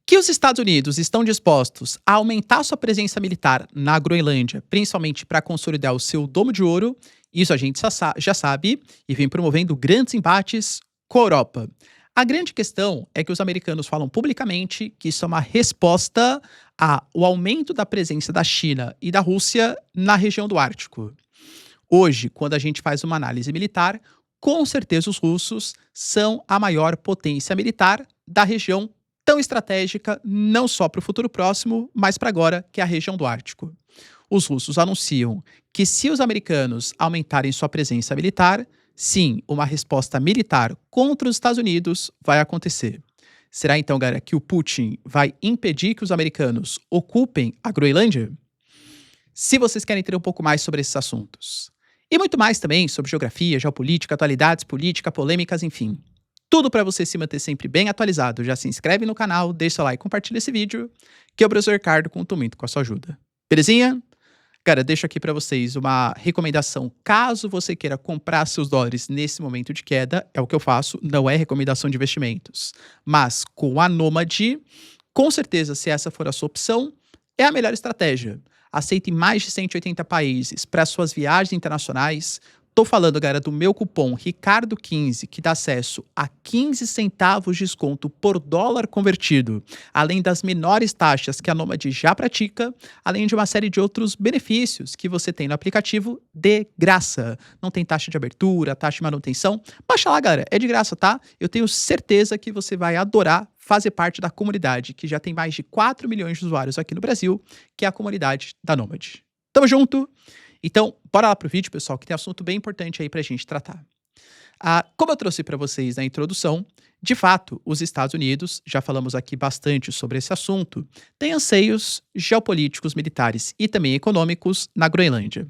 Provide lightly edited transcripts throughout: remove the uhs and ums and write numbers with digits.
Que os Estados Unidos estão dispostos a aumentar sua presença militar na Groenlândia, principalmente para consolidar o seu domo de ouro, isso a gente já sabe e vem promovendo grandes embates com a Europa. A grande questão é que os americanos falam publicamente que isso é uma resposta ao aumento da presença da China e da Rússia na região do Ártico. Hoje, quando a gente faz uma análise militar, com certeza os russos são a maior potência militar da região tão estratégica, não só para o futuro próximo, mas para agora, que é a região do Ártico. Os russos anunciam que se os americanos aumentarem sua presença militar, sim, uma resposta militar contra os Estados Unidos vai acontecer. Será então, galera, que o Putin vai impedir que os americanos ocupem a Groenlândia? Se vocês querem entender um pouco mais sobre esses assuntos, e muito mais também sobre geografia, geopolítica, atualidades, política, polêmicas, enfim. Tudo para você se manter sempre bem atualizado. Já se inscreve no canal, deixa seu like e compartilha esse vídeo, que o professor Ricardo conta muito com a sua ajuda. Belezinha? Cara, deixo aqui para vocês uma recomendação. Caso você queira comprar seus dólares nesse momento de queda, é o que eu faço, não é recomendação de investimentos. Mas com a Nômade, com certeza, se essa for a sua opção, é a melhor estratégia. Aceita em mais de 180 países para suas viagens internacionais. Tô falando, galera, do meu cupom Ricardo15, que dá acesso a 15 centavos de desconto por dólar convertido, além das menores taxas que a Nômade já pratica, além de uma série de outros benefícios que você tem no aplicativo de graça. Não tem taxa de abertura, taxa de manutenção. Baixa lá, galera, é de graça, tá? Eu tenho certeza que você vai adorar fazer parte da comunidade, que já tem mais de 4 milhões de usuários aqui no Brasil, que é a comunidade da Nômade. Tamo junto! Então, bora lá pro vídeo, pessoal, que tem assunto bem importante aí pra gente tratar. Como eu trouxe para vocês na introdução, de fato, os Estados Unidos, já falamos aqui bastante sobre esse assunto, têm anseios geopolíticos, militares e também econômicos na Groenlândia.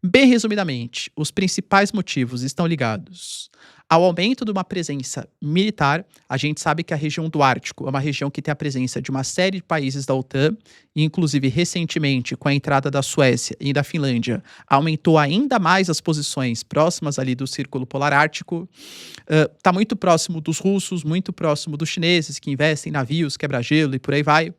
Bem resumidamente, os principais motivos estão ligados ao aumento de uma presença militar. A gente sabe que a região do Ártico é uma região que tem a presença de uma série de países da OTAN, e inclusive recentemente, com a entrada da Suécia e da Finlândia, aumentou ainda mais as posições próximas ali do Círculo Polar Ártico. Está muito próximo dos russos, muito próximo dos chineses, que investem em navios, quebra-gelo e por aí vai.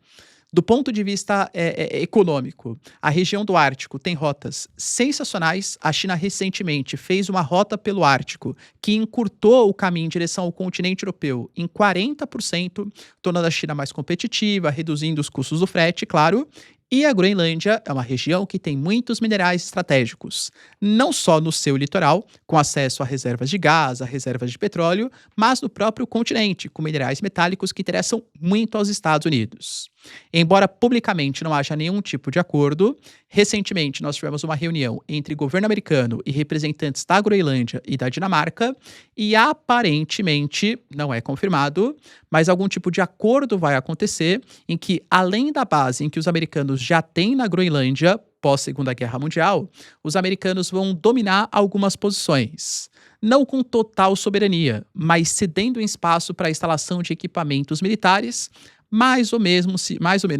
Do ponto de vista econômico, a região do Ártico tem rotas sensacionais. A China recentemente fez uma rota pelo Ártico que encurtou o caminho em direção ao continente europeu em 40%, tornando a China mais competitiva, reduzindo os custos do frete, claro. E a Groenlândia é uma região que tem muitos minerais estratégicos, não só no seu litoral, com acesso a reservas de gás, a reservas de petróleo, mas no próprio continente, com minerais metálicos que interessam muito aos Estados Unidos. Embora publicamente não haja nenhum tipo de acordo, recentemente nós tivemos uma reunião entre governo americano e representantes da Groenlândia e da Dinamarca, e aparentemente, não é confirmado, mas algum tipo de acordo vai acontecer em que, além da base em que os americanos já têm na Groenlândia, pós-Segunda Guerra Mundial, os americanos vão dominar algumas posições. Não com total soberania, mas cedendo espaço para a instalação de equipamentos militares, mais ou menos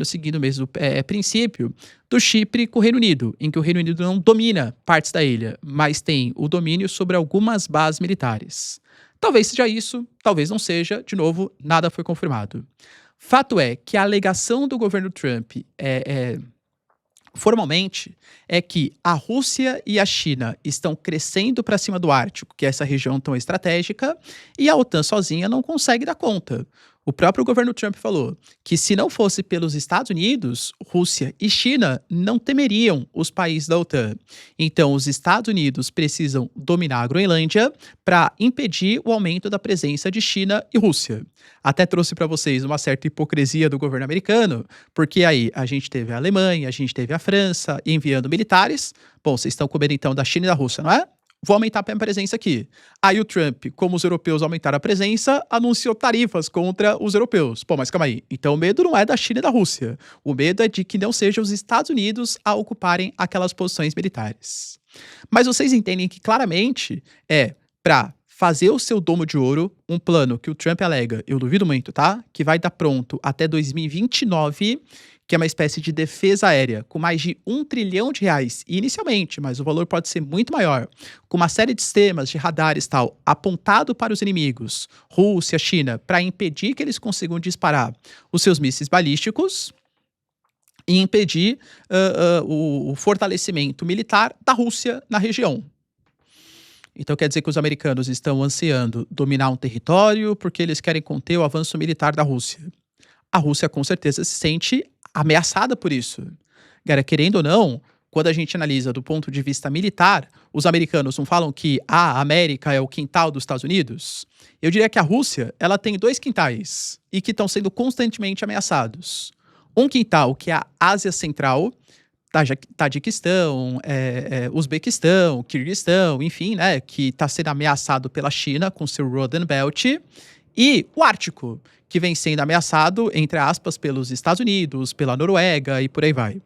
seguindo o mesmo princípio do Chipre com o Reino Unido, em que o Reino Unido não domina partes da ilha, mas tem o domínio sobre algumas bases militares. Talvez seja isso, talvez não seja, de novo, nada foi confirmado. Fato é que a alegação do governo Trump formalmente, é que a Rússia e a China estão crescendo para cima do Ártico, que é essa região tão estratégica, e a OTAN sozinha não consegue dar conta. O próprio governo Trump falou que se não fosse pelos Estados Unidos, Rússia e China não temeriam os países da OTAN. Então, os Estados Unidos precisam dominar a Groenlândia para impedir o aumento da presença de China e Rússia. Até trouxe para vocês uma certa hipocrisia do governo americano, porque aí a gente teve a Alemanha, a gente teve a França enviando militares. Bom, vocês estão com medo então da China e da Rússia, não é? Vou aumentar a minha presença aqui. Aí o Trump, como os europeus aumentaram a presença, anunciou tarifas contra os europeus. Pô, mas calma aí. Então o medo não é da China e da Rússia. O medo é de que não sejam os Estados Unidos a ocuparem aquelas posições militares. Mas vocês entendem que claramente é para fazer o seu domo de ouro, um plano que o Trump alega, eu duvido muito, tá? Que vai estar pronto até 2029, que é uma espécie de defesa aérea com mais de R$ 1 trilhão, inicialmente, mas o valor pode ser muito maior, com uma série de sistemas de radares e tal, apontado para os inimigos, Rússia, China, para impedir que eles consigam disparar os seus mísseis balísticos e impedir o fortalecimento militar da Rússia na região. Então quer dizer que os americanos estão ansiando dominar um território porque eles querem conter o avanço militar da Rússia. A Rússia com certeza se sente ameaçada por isso. Cara, querendo ou não, quando a gente analisa do ponto de vista militar, os americanos não falam que a América é o quintal dos Estados Unidos? Eu diria que a Rússia, ela tem dois quintais e que estão sendo constantemente ameaçados. Um quintal que é a Ásia Central, Tajiquistão, Uzbequistão, Kirguistão, enfim, né, que está sendo ameaçado pela China com seu Roden Belt, e o Ártico, que vem sendo ameaçado, entre aspas, pelos Estados Unidos, pela Noruega e por aí vai.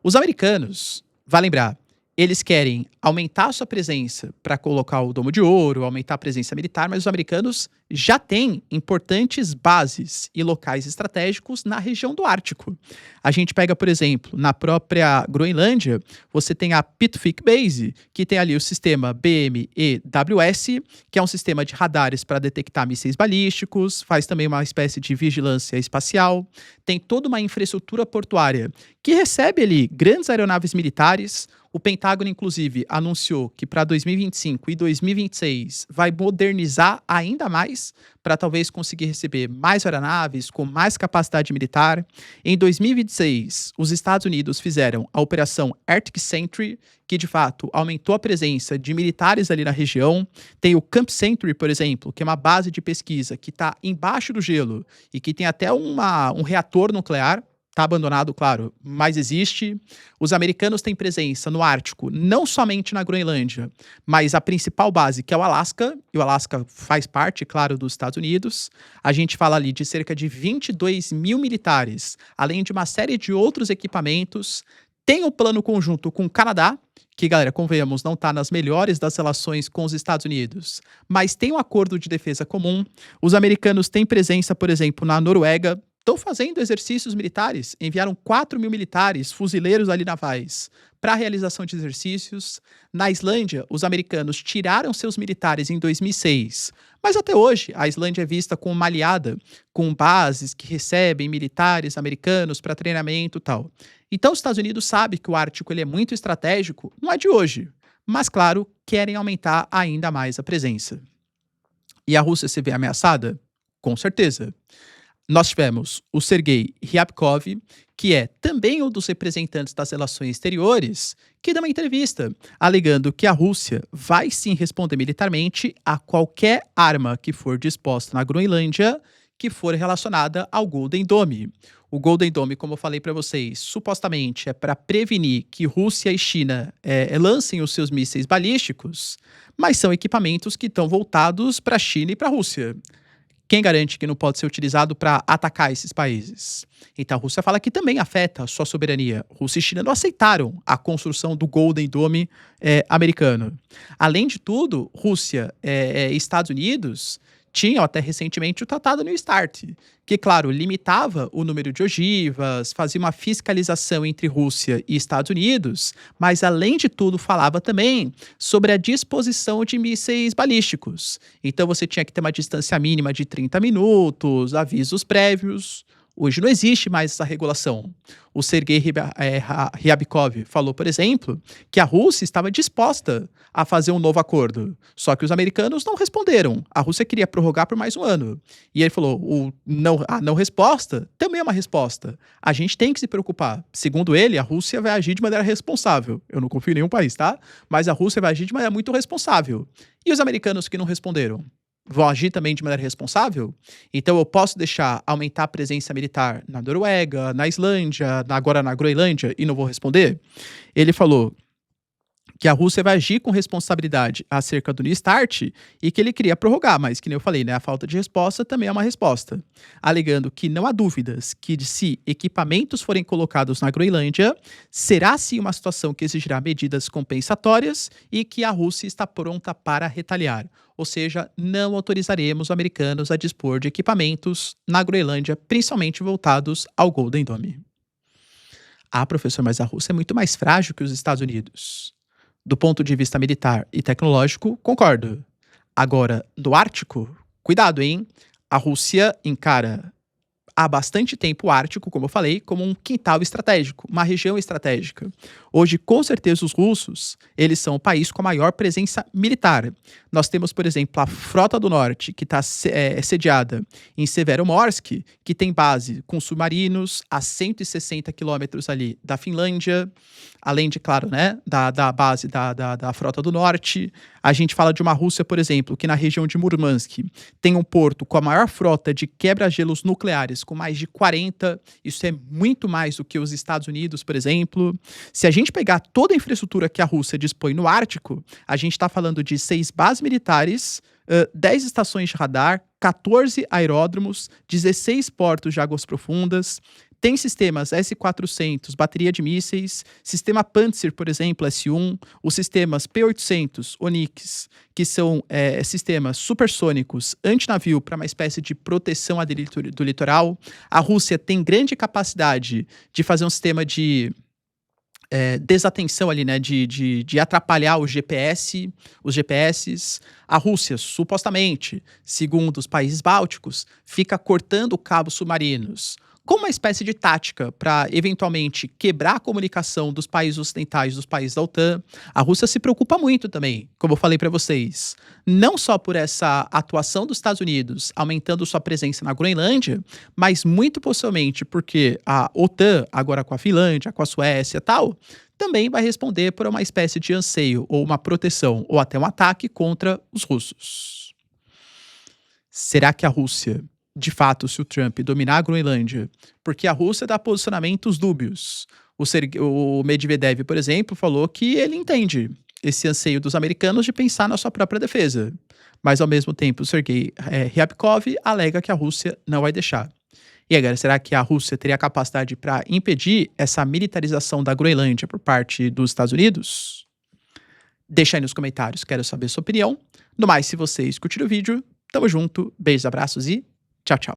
Os americanos, vai lembrar, eles querem aumentar a sua presença para colocar o domo de ouro, aumentar a presença militar, mas os americanos já têm importantes bases e locais estratégicos na região do Ártico. A gente pega, por exemplo, na própria Groenlândia, você tem a Pitufik Base, que tem ali o sistema BMEWS, que é um sistema de radares para detectar mísseis balísticos, faz também uma espécie de vigilância espacial, tem toda uma infraestrutura portuária que recebe ali grandes aeronaves militares. O Pentágono, inclusive, anunciou que para 2025 e 2026 vai modernizar ainda mais para talvez conseguir receber mais aeronaves com mais capacidade militar. Em 2026, os Estados Unidos fizeram a Operação Arctic Sentry, que de fato aumentou a presença de militares ali na região. Tem o Camp Century, por exemplo, que é uma base de pesquisa que está embaixo do gelo e que tem até um reator nuclear. Está abandonado, claro, mas existe. Os americanos têm presença no Ártico, não somente na Groenlândia, mas a principal base, que é o Alasca, e o Alasca faz parte, claro, dos Estados Unidos. A gente fala ali de cerca de 22 mil militares, além de uma série de outros equipamentos. Tem o plano conjunto com o Canadá, que, galera, convenhamos, não está nas melhores das relações com os Estados Unidos, mas tem um acordo de defesa comum. Os americanos têm presença, por exemplo, na Noruega, estão fazendo exercícios militares, enviaram 4 mil militares, fuzileiros ali navais, para a realização de exercícios. Na Islândia, os americanos tiraram seus militares em 2006, mas até hoje a Islândia é vista como uma aliada, com bases que recebem militares americanos para treinamento e tal. Então os Estados Unidos sabem que o Ártico ele é muito estratégico, não é de hoje, mas claro, querem aumentar ainda mais a presença. E a Rússia se vê ameaçada? Com certeza. Nós tivemos o Sergei Ryabkov, que é também um dos representantes das relações exteriores, que deu uma entrevista alegando que a Rússia vai sim responder militarmente a qualquer arma que for disposta na Groenlândia que for relacionada ao Golden Dome. O Golden Dome, como eu falei para vocês, supostamente é para prevenir que Rússia e China lancem os seus mísseis balísticos, mas são equipamentos que estão voltados para a China e para a Rússia. Quem garante que não pode ser utilizado para atacar esses países? Então a Rússia fala que também afeta a sua soberania. Rússia e China não aceitaram a construção do Golden Dome americano. Além de tudo, Rússia e Estados Unidos tinham até recentemente o Tratado New START, que, claro, limitava o número de ogivas, fazia uma fiscalização entre Rússia e Estados Unidos, mas, além de tudo, falava também sobre a disposição de mísseis balísticos. Então, você tinha que ter uma distância mínima de 30 minutos, avisos prévios. Hoje não existe mais essa regulação. O Sergei Ryabkov falou, por exemplo, que a Rússia estava disposta a fazer um novo acordo. Só que os americanos não responderam. A Rússia queria prorrogar por mais um ano. E ele falou, a não resposta também é uma resposta. A gente tem que se preocupar. Segundo ele, a Rússia vai agir de maneira responsável. Eu não confio em nenhum país, tá? Mas a Rússia vai agir de maneira muito responsável. E os americanos que não responderam? Vão agir também de maneira responsável? Então eu posso deixar aumentar a presença militar na Noruega, na Islândia, agora na Groenlândia e não vou responder? Ele falou que a Rússia vai agir com responsabilidade acerca do New START e que ele queria prorrogar, mas que nem eu falei, né, a falta de resposta também é uma resposta, alegando que não há dúvidas que se equipamentos forem colocados na Groenlândia, será sim uma situação que exigirá medidas compensatórias e que a Rússia está pronta para retaliar. Ou seja, não autorizaremos os americanos a dispor de equipamentos na Groenlândia, principalmente voltados ao Golden Dome. Ah, professor, mas a Rússia é muito mais frágil que os Estados Unidos. Do ponto de vista militar e tecnológico, concordo. Agora, do Ártico, cuidado, hein? A Rússia encara há bastante tempo o Ártico, como eu falei, como um quintal estratégico, uma região estratégica. Hoje, com certeza, os russos, eles são o país com a maior presença militar. Nós temos, por exemplo, a Frota do Norte, que está sediada em Severomorsk, que tem base com submarinos a 160 quilômetros ali da Finlândia, além de, claro, né, da base da Frota do Norte. A gente fala de uma Rússia, por exemplo, que na região de Murmansk tem um porto com a maior frota de quebra-gelos nucleares, com mais de 40. Isso é muito mais do que os Estados Unidos, por exemplo. Se a gente pegar toda a infraestrutura que a Rússia dispõe no Ártico, a gente está falando de 6 bases militares, 10 estações de radar, 14 aeródromos, 16 portos de águas profundas. Tem sistemas S-400, bateria de mísseis, sistema Pantsir, por exemplo, S-1, os sistemas P-800, Onyx, que são sistemas supersônicos antinavio para uma espécie de proteção do litoral. A Rússia tem grande capacidade de fazer um sistema de desatenção ali, né, de atrapalhar os GPS. A Rússia, supostamente, segundo os países bálticos, fica cortando cabos submarinos como uma espécie de tática para, eventualmente, quebrar a comunicação dos países ocidentais, dos países da OTAN. A Rússia se preocupa muito também, como eu falei para vocês, não só por essa atuação dos Estados Unidos aumentando sua presença na Groenlândia, mas muito possivelmente porque a OTAN, agora com a Finlândia, com a Suécia e tal, também vai responder por uma espécie de anseio ou uma proteção ou até um ataque contra os russos. Será que a Rússia, de fato, se o Trump dominar a Groenlândia, porque a Rússia dá posicionamentos dúbios? O Medvedev, por exemplo, falou que ele entende esse anseio dos americanos de pensar na sua própria defesa. Mas, ao mesmo tempo, o Sergei Ryabkov alega que a Rússia não vai deixar. E agora, será que a Rússia teria capacidade para impedir essa militarização da Groenlândia por parte dos Estados Unidos? Deixa aí nos comentários, quero saber sua opinião. No mais, se vocês curtiram o vídeo, tamo junto, beijos, abraços e tchau, tchau.